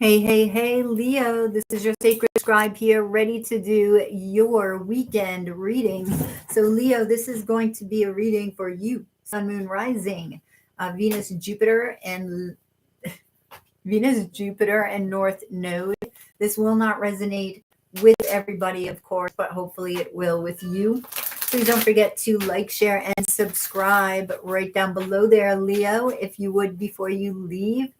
Hey, hey, hey, Leo, this is your sacred scribe here, ready to do your weekend reading. So, Leo, this is going to be a reading for you, Sun, Moon, Rising, Venus, Jupiter, and North Node. This will not resonate with everybody, of course, but hopefully it will with you. Please don't forget to like, share, and subscribe right down below there, Leo, if you would, before you leave.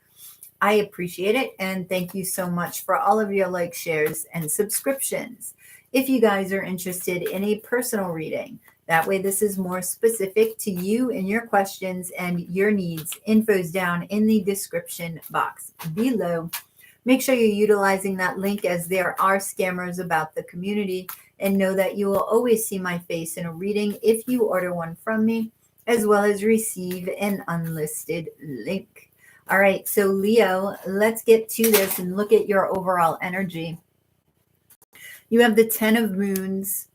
I appreciate it, and thank you so much for all of your likes, shares, and subscriptions. If you guys are interested in a personal reading, that way this is more specific to you and your questions and your needs. Info's down in the description box below. Make sure you're utilizing that link, as there are scammers about the community, and know that you will always see my face in a reading if you order one from me, as well as receive an unlisted link. All right, so Leo, let's get to this and look at your overall energy. You have the 10 of Moons,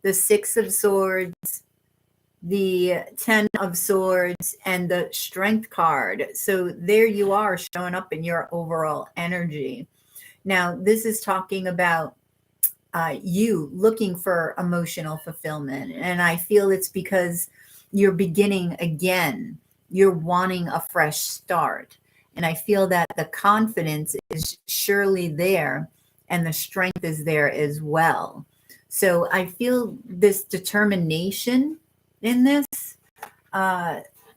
the 6 of Swords, the 10 of Swords, and the Strength card. So there you are, showing up in your overall energy. Now, this is talking about you looking for emotional fulfillment. And I feel it's because you're beginning again. You're wanting a fresh start. And I feel that the confidence is surely there and the strength is there as well. So I feel this determination in this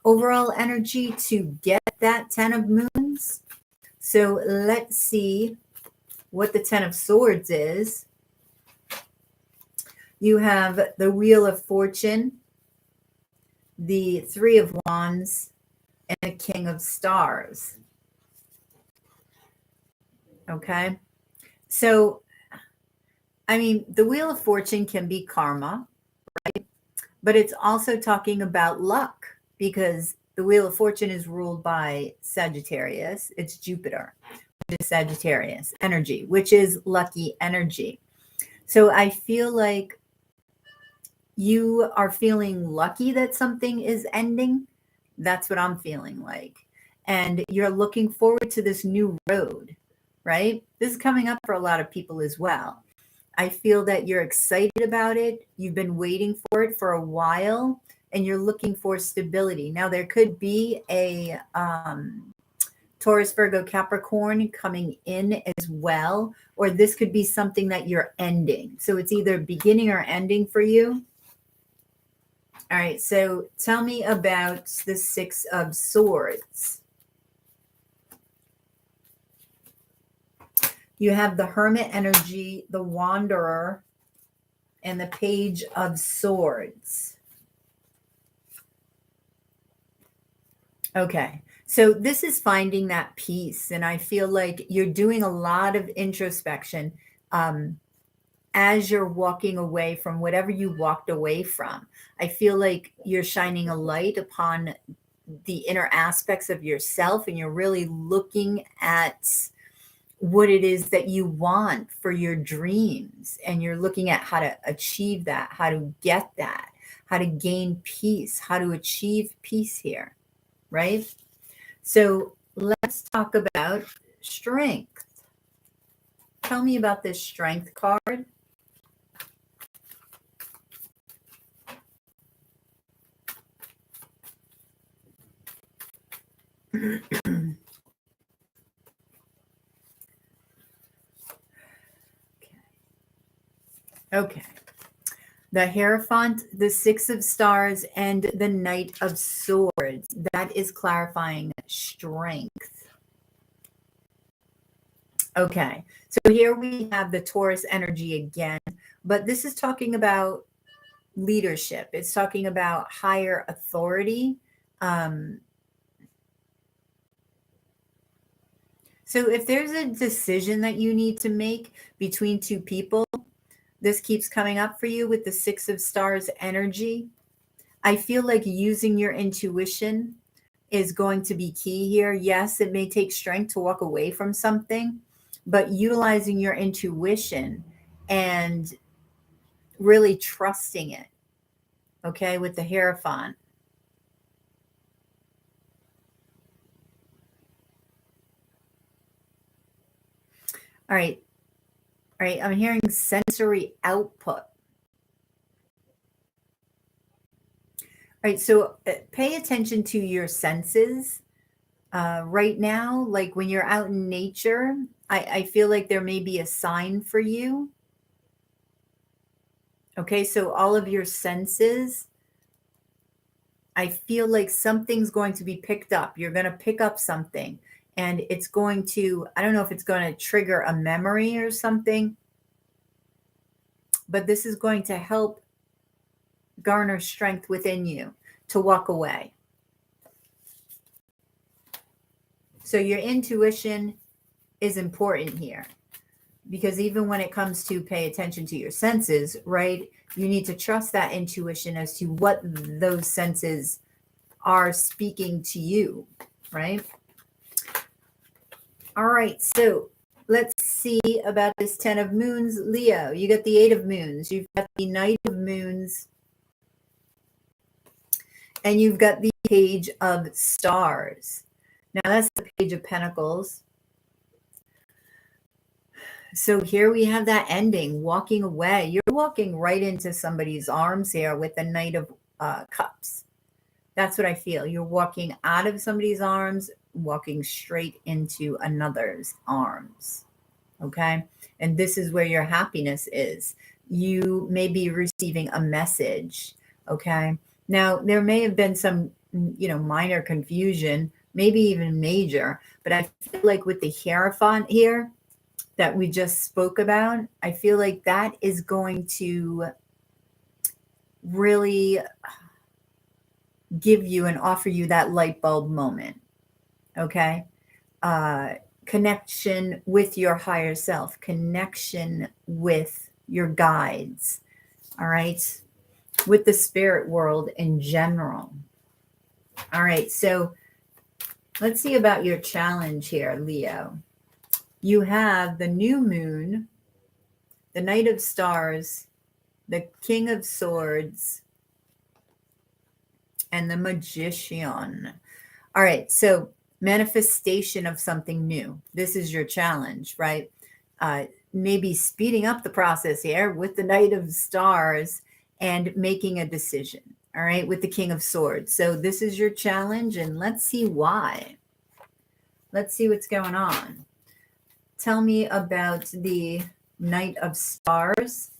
overall energy to get that 10 of Moons. So let's see what the 10 of Swords is. You have the Wheel of Fortune, the 3 of Wands, and the King of Stars. Okay. So, I mean, the Wheel of Fortune can be karma, right? But it's also talking about luck, because the Wheel of Fortune is ruled by Sagittarius. It's Jupiter, which is Sagittarius energy, which is lucky energy. So I feel like you are feeling lucky that something is ending. That's what I'm feeling like. And you're looking forward to this new road, right? This is coming up for a lot of people as well. I feel that you're excited about it. You've been waiting for it for a while, and you're looking for stability. Now, there could be a Taurus, Virgo, Capricorn coming in as well, or this could be something that you're ending. So it's either beginning or ending for you. All right, so tell me about the 6 of Swords. You have the Hermit energy, the Wanderer, and the Page of Swords. Okay, so this is finding that peace, and I feel like you're doing a lot of introspection as you're walking away from whatever you walked away from. I feel like you're shining a light upon the inner aspects of yourself, and you're really looking at what it is that you want for your dreams. And you're looking at how to achieve that, how to get that, how to gain peace, how to achieve peace here, right? So let's talk about strength. Tell me about this Strength card. Okay. The Hierophant, the 6 of Stars, and the Knight of Swords. That is clarifying strength. Okay. So here we have the Taurus energy again, but this is talking about leadership. It's talking about higher authority. So if there's a decision that you need to make between two people, this keeps coming up for you with the 6 of Stars energy. I feel like using your intuition is going to be key here. Yes, it may take strength to walk away from something, but utilizing your intuition and really trusting it, okay, with the Hierophant. All right. All right. I'm hearing sensory output. All right. So pay attention to your senses. Right now, like when you're out in nature, I feel like there may be a sign for you. Okay. So all of your senses, I feel like something's going to be picked up. You're going to pick up something and it's going to, I don't know if it's going to trigger a memory or something, but this is going to help garner strength within you to walk away. So your intuition is important here because even when it comes to pay attention to your senses, right, you need to trust that intuition as to what those senses are speaking to you, right? All right, so let's see about this 10 of moons, Leo. You got the 8 of moons, you've got the Knight of moons, and you've got the Page of stars. Now that's the Page of pentacles. So here we have that ending, walking away. You're walking right into somebody's arms here with the Knight of cups. That's what I feel. You're walking out of somebody's arms, walking straight into another's arms. Okay. And this is where your happiness is. You may be receiving a message. Okay. Now, there may have been some, minor confusion, maybe even major, but I feel like with the Hierophant here that we just spoke about, I feel like that is going to really give you and offer you that light bulb moment. Okay. Connection with your higher self, connection with your guides. All right. With the spirit world in general. All right. So let's see about your challenge here, Leo. You have the new moon, the Knight of stars, the King of swords, and the Magician. All right. So manifestation of something new. This is your challenge, right? Maybe speeding up the process here with the Knight of stars and making a decision. All right. With the King of swords. So this is your challenge and let's see why. Let's see what's going on. Tell me about the Knight of stars.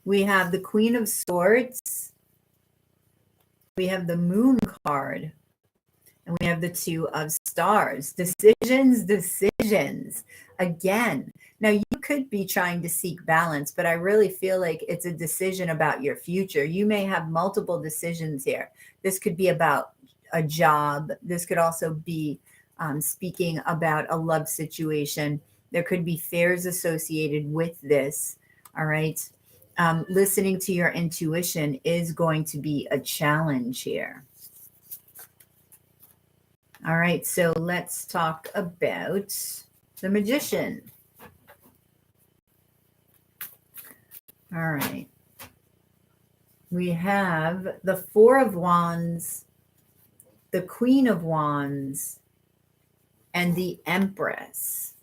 We have the Queen of swords. We have the Moon card. And we have the 2 of stars. Decisions. Again. Now, you could be trying to seek balance, but I really feel like it's a decision about your future. You may have multiple decisions here. This could be about a job. This could also be speaking about a love situation. There could be fears associated with this. All right. Listening to your intuition is going to be a challenge here. All right, so let's talk about the Magician. All right. We have the 4 of wands, the Queen of wands, and the Empress.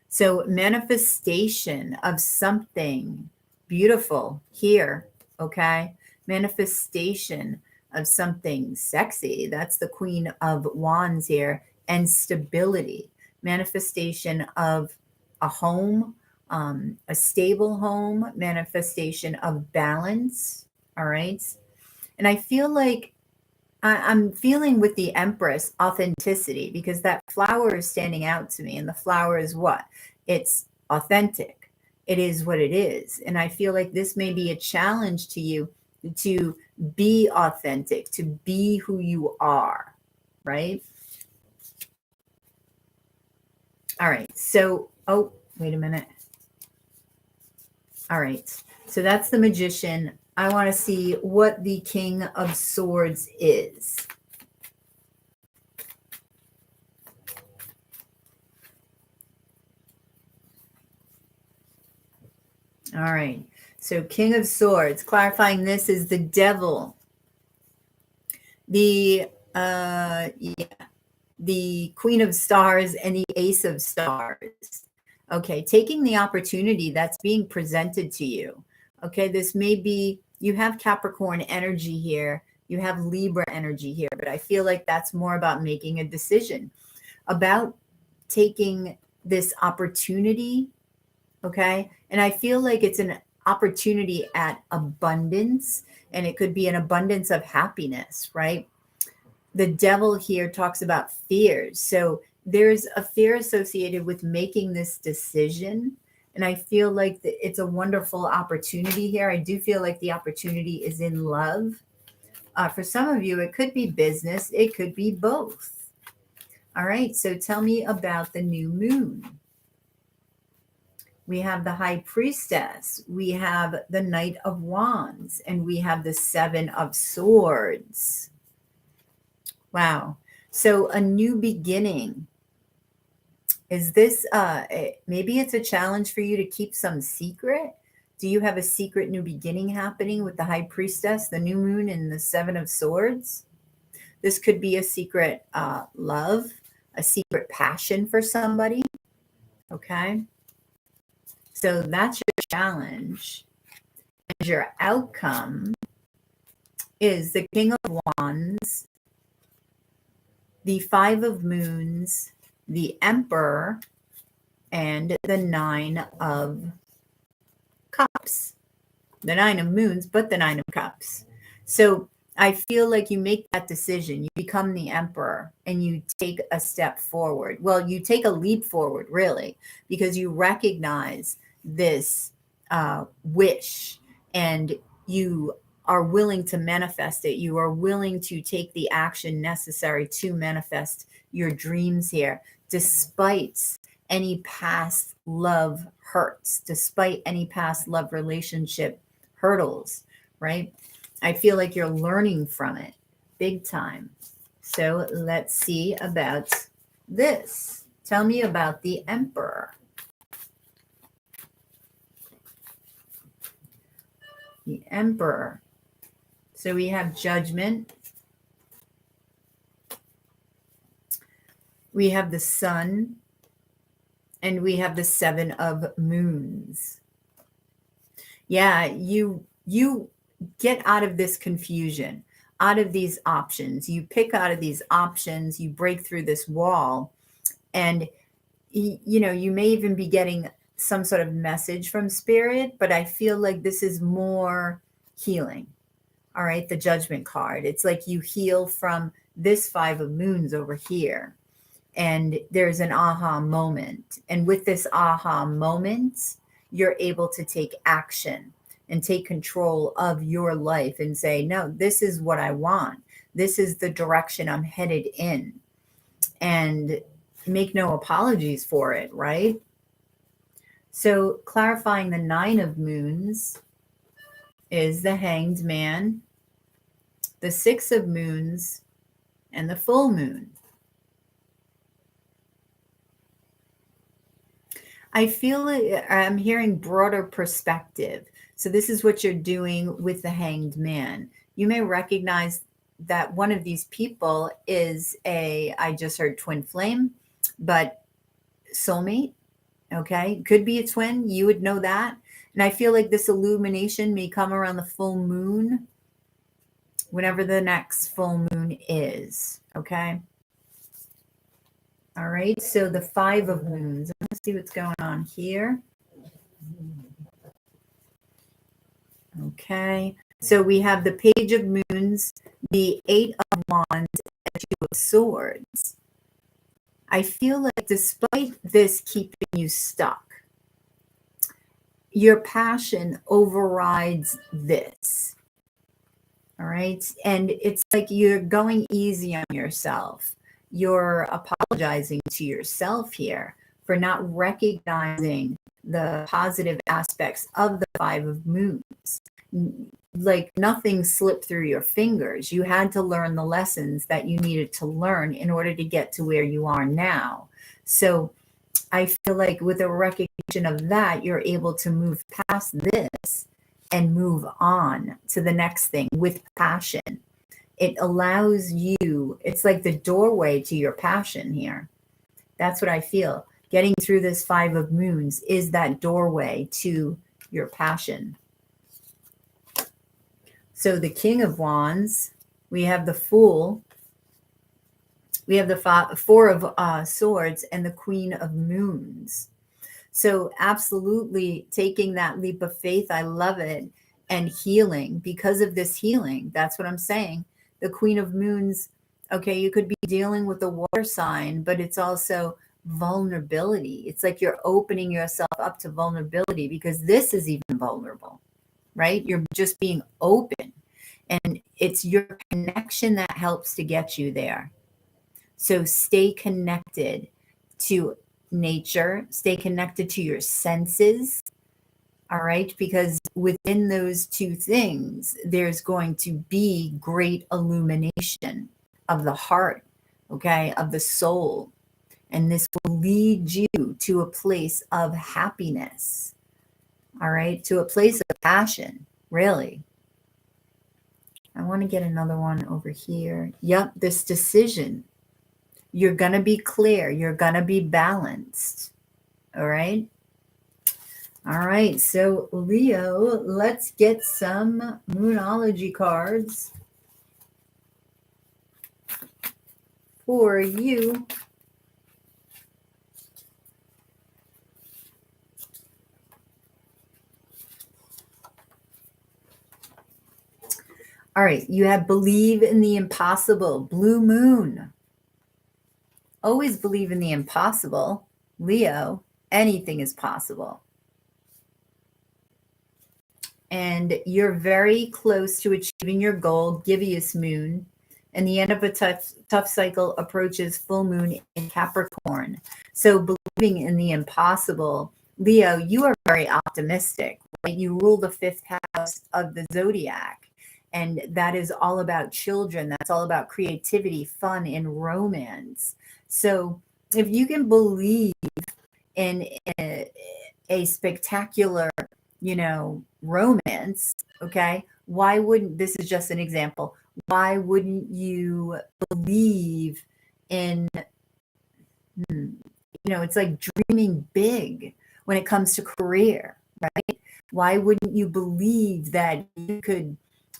So manifestation of something beautiful here, okay? Manifestation of something sexy. That's the Queen of wands here. And stability. Manifestation of a home, a stable home. Manifestation of balance. All right. And I feel like I'm feeling with the Empress authenticity because that flower is standing out to me. And the flower is what? It's authentic. It is what it is. And I feel like this may be a challenge to you to be authentic, to be who you are, right? All right. So, oh, wait a minute. All right. So that's the Magician. I want to see what the King of Swords is. All right. So King of Swords, clarifying this is the Devil. The the Queen of Stars and the Ace of Stars. Okay, taking the opportunity that's being presented to you. Okay, this may be, you have Capricorn energy here, you have Libra energy here, but I feel like that's more about making a decision, about taking this opportunity. Okay, and I feel like it's an opportunity at abundance, and it could be an abundance of happiness, right? The devil here talks about fears. So there's a fear associated with making this decision. And I feel like it's a wonderful opportunity here. I do feel like the opportunity is in love. For some of you, it could be business. It could be both. All right. So tell me about the new moon. We have the High Priestess. We have the Knight of Wands. And we have the Seven of Swords. Wow. So a new beginning. Is this, maybe it's a challenge for you to keep some secret? Do you have a secret new beginning happening with the High Priestess, the new moon, and the Seven of Swords? This could be a secret love, a secret passion for somebody. Okay. So that's your challenge. And your outcome is the King of Wands, the Five of Moons, the Emperor, and the Nine of Cups. The Nine of Moons, but the Nine of Cups. So I feel like you make that decision. You become the Emperor and you take a step forward. Well, you take a leap forward, really, because you recognize this wish and you are willing to manifest it. You are willing to take the action necessary to manifest your dreams here, despite any past love hurts, despite any past love relationship hurdles, right? I feel like you're learning from it big time. So let's see about this. Tell me about the Emperor. The Emperor. So we have Judgment. We have the Sun. And we have the Seven of Moons. Yeah, you get out of this confusion, out of these options. You pick out of these options, you break through this wall, and you know, you may even be getting some sort of message from spirit, but I feel like this is more healing. All right, the Judgment card. It's like you heal from this Five of Moons over here. And there's an aha moment. And with this aha moment, you're able to take action and take control of your life and say, no, this is what I want. This is the direction I'm headed in. And make no apologies for it, right? So clarifying the Nine of Moons is the Hanged Man, the Six of Moons, and the Full Moon. I feel like I'm hearing broader perspective. So this is what you're doing with the Hanged Man. You may recognize that one of these people is I just heard twin flame, but soulmate. Okay. Could be a twin. You would know that. And I feel like this illumination may come around the full moon, whenever the next full moon is. Okay. All right, so the Five of Moons. Let's see what's going on here. Okay, so we have the Page of Moons, the Eight of Wands, and the Two of Swords. I feel like despite this keeping you stuck, your passion overrides this. All right, and it's like you're going easy on yourself. You're apologizing to yourself here for not recognizing the positive aspects of the Five of Moons. Like nothing slipped through your fingers. You had to learn the lessons that you needed to learn in order to get to where you are now. So I feel like with a recognition of that, you're able to move past this and move on to the next thing with passion. it allows you, it's like the doorway to your passion here. That's what I feel. Getting through this 5 of Moons is that doorway to your passion. So the King of Wands, we have the Fool, we have the 4 of Swords, and the Queen of Moons. So absolutely taking that leap of faith, I love it, and healing. Because of this healing, that's what I'm saying. The Queen of Moons, okay, you could be dealing with a water sign, but it's also vulnerability. It's like you're opening yourself up to vulnerability, because this is even vulnerable, right? You're just being open, and it's your connection that helps to get you there. So stay connected to nature, stay connected to your senses. All right, because within those 2 things, there's going to be great illumination of the heart, okay, of the soul. And this will lead you to a place of happiness, all right, to a place of passion, really. I want to get another one over here. Yep, this decision. You're going to be clear. You're going to be balanced, all right? All right, so Leo, let's get some Moonology cards for you. All right, you have believe in the impossible, blue moon. Always believe in the impossible, Leo. Anything is possible. And you're very close to achieving your goal, gibbous moon. And the end of a tough cycle approaches full moon in Capricorn. So believing in the impossible, Leo, you are very optimistic, right? You rule the 5th house of the zodiac. And that is all about children. That's all about creativity, fun, and romance. So if you can believe in a spectacular, romance, okay, why wouldn't, this is just an example, why wouldn't you believe in, it's like dreaming big when it comes to career, right? Why wouldn't you believe that you could,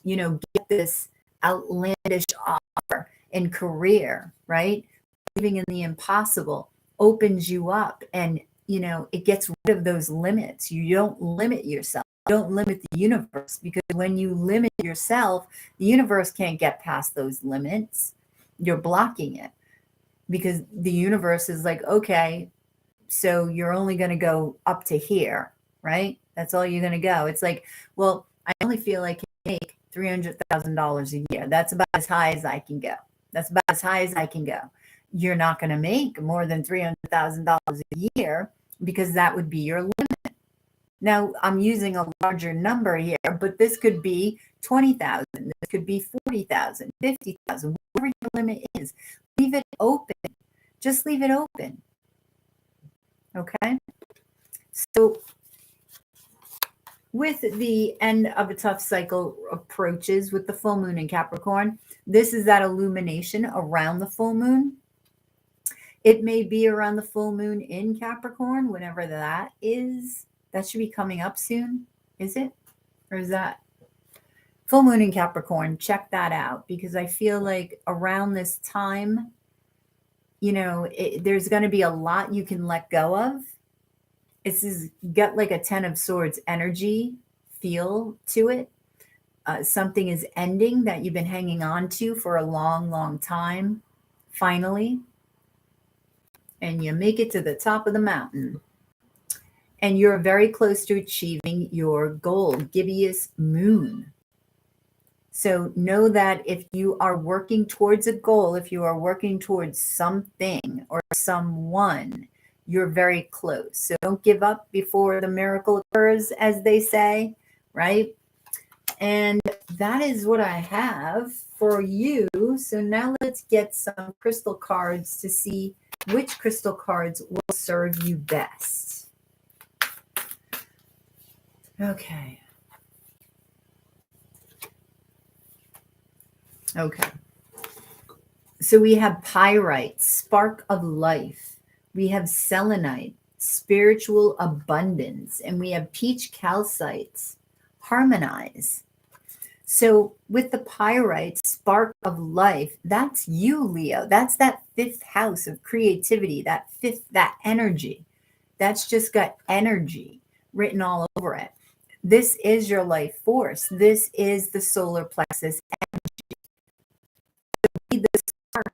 get this outlandish offer in career, right? Believing in the impossible opens you up, and it gets rid of those limits. You don't limit yourself. You don't limit the universe, because when you limit yourself, the universe can't get past those limits. You're blocking it, because the universe is like, okay, so you're only going to go up to here, right? That's all you're going to go. It's like, well, I only feel like I can make $300,000 a year. That's about as high as I can go. That's about as high as I can go. You're not going to make more than $300,000 a year, because that would be your limit. Now, I'm using a larger number here, but this could be 20,000. This could be 40,000, 50,000, whatever your limit is. Leave it open. Just leave it open. Okay? So with the end of a tough cycle approaches with the full moon in Capricorn, this is that illumination around the full moon. It may be around the full moon in Capricorn, whenever that is. That should be coming up soon. Is it? Or is that full moon in Capricorn? Check that out, because I feel like around this time, there's going to be a lot you can let go of. It's got like a 10 of Swords energy feel to it. Something is ending that you've been hanging on to for a long, long time, finally. And you make it to the top of the mountain. And you're very close to achieving your goal, gibbous moon. So know that if you are working towards a goal, if you are working towards something or someone, you're very close. So don't give up before the miracle occurs, as they say, right? And that is what I have for you. So now let's get some crystal cards to see which crystal cards will serve you best. Okay. Okay. So we have pyrite, spark of life. We have selenite, spiritual abundance. And we have peach calcite, harmonize. So with the pyrite, spark of life, that's you, Leo. That's that fifth house of creativity, that energy. That's just got energy written all over it. This is your life force. This is the solar plexus energy. The spark,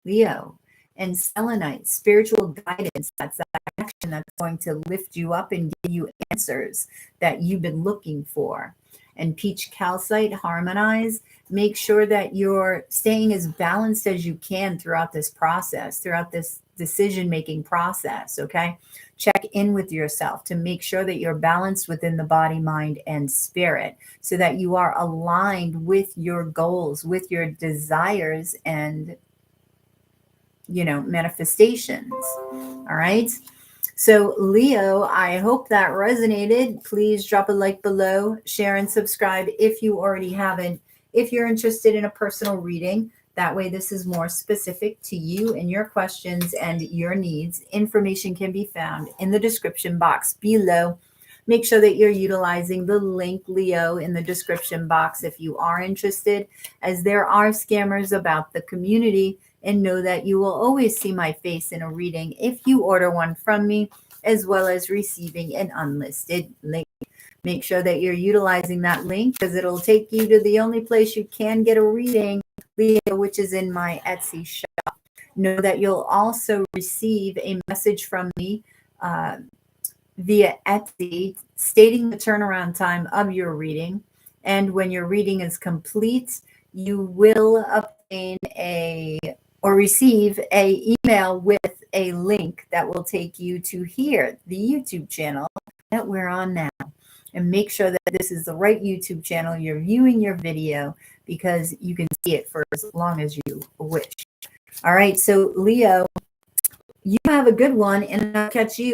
Leo. And selenite, spiritual guidance. That's that action that's going to lift you up and give you answers that you've been looking for. And peach calcite, harmonize. Make sure that you're staying as balanced as you can throughout this process, throughout this decision-making process, okay? Check in with yourself to make sure that you're balanced within the body, mind, and spirit so that you are aligned with your goals, with your desires and, manifestations, all right? So Leo, I hope that resonated. Please drop a like below, share and subscribe if you already haven't. If you're interested in a personal reading, that way this is more specific to you and your questions and your needs. Information can be found in the description box below. Make sure that you're utilizing the link, Leo, in the description box if you are interested, as there are scammers about the community. And know that you will always see my face in a reading if you order one from me, as well as receiving an unlisted link. Make sure that you're utilizing that link because it'll take you to the only place you can get a reading, which is in my Etsy shop. Know that you'll also receive a message from me via Etsy stating the turnaround time of your reading. And when your reading is complete, you will obtain or receive a email with a link that will take you to here, the YouTube channel that we're on now. And make sure that this is the right YouTube channel you're viewing your video, because you can see it for as long as you wish. All right, so Leo, you have a good one, and I'll catch you